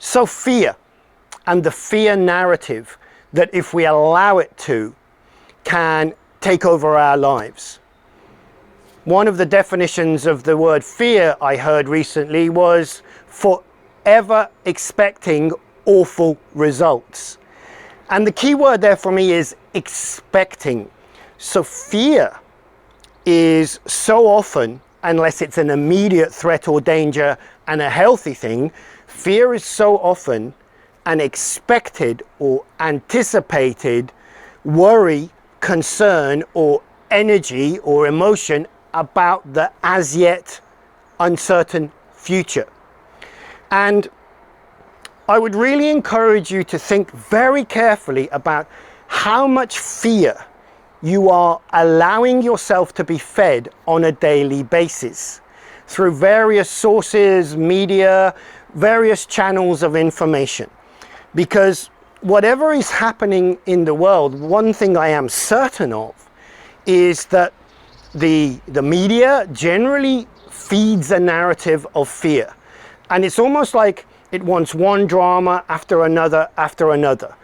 So fear, and the fear narrative that, if we allow it to, can take over our lives. One of the definitions of the word fear I heard recently was forever expecting awful results. And the key word there for me is expecting. So fear is so often, unless it's an immediate threat or danger and a healthy thing, fear is so often an expected or anticipated worry, concern, or energy or emotion about the as yet uncertain future. And I would really encourage you to think very carefully about how much fear you are allowing yourself to be fed on a daily basis through various sources, media, various channels of information. Because whatever is happening in the world, one thing I am certain of is that the media generally feeds a narrative of fear. And it's almost like it wants one drama after another after another.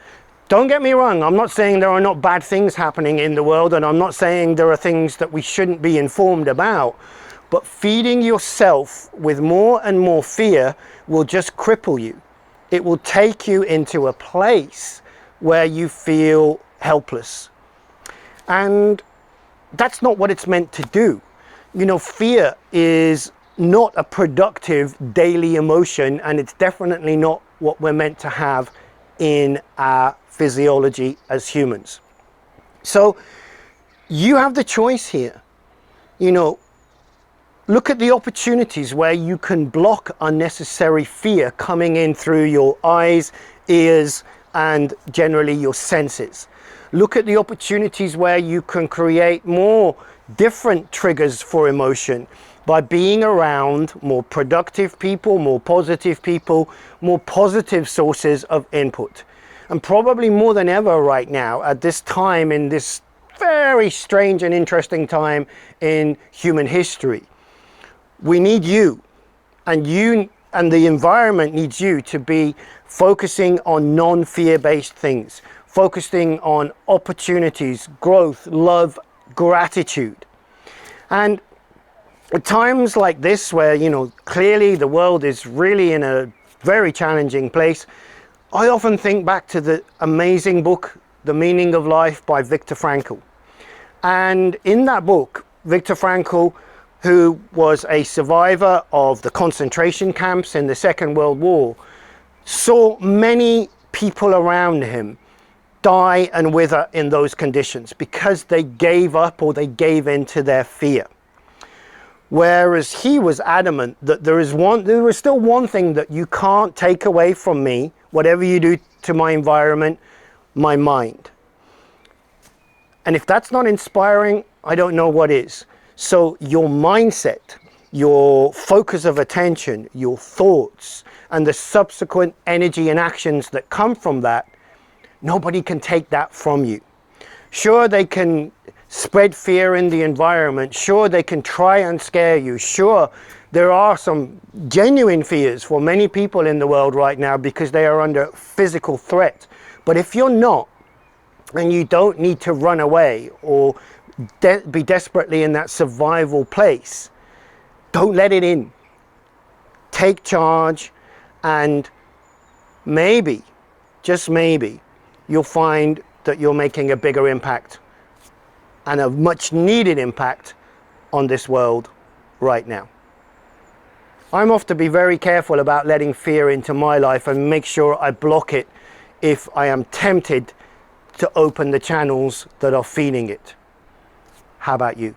Don't get me wrong, I'm not saying there are not bad things happening in the world, and I'm not saying there are things that we shouldn't be informed about, but feeding yourself with more and more fear will just cripple you. It will take you into a place where you feel helpless. And that's not what it's meant to do. You know, fear is not a productive daily emotion, and it's definitely not what we're meant to have in our physiology as humans. So you have the choice here. You know, look at the opportunities where you can block unnecessary fear coming in through your eyes, ears, and generally your senses. Look at the opportunities where you can create more different triggers for emotion by being around more productive people, more positive sources of input. And probably more than ever right now, at this time, in this very strange and interesting time in human history, we need you, and the environment needs you to be focusing on non-fear-based things, focusing on opportunities, growth, love, gratitude. And at times like this, where, you know, clearly the world is really in a very challenging place, I often think back to the amazing book, The Meaning of Life by Viktor Frankl. And in that book, Viktor Frankl, who was a survivor of the concentration camps in the Second World War, saw many people around him die and wither in those conditions because they gave up or they gave in to their fear. Whereas he was adamant that there is still one thing that you can't take away from me, whatever you do to my environment, my mind. And if that's not inspiring, I don't know what is. So your mindset, your focus of attention, your thoughts, and the subsequent energy and actions that come from that, nobody can take that from you. Sure, they can spread fear in the environment. Sure, they can try and scare you. Sure, there are some genuine fears for many people in the world right now because they are under physical threat. But if you're not, and you don't need to run away or be desperately in that survival place, don't let it in. Take charge, and maybe, just maybe, you'll find that you're making a bigger impact and a much needed impact on this world right now. I'm off to be very careful about letting fear into my life and make sure I block it if I am tempted to open the channels that are feeding it. How about you?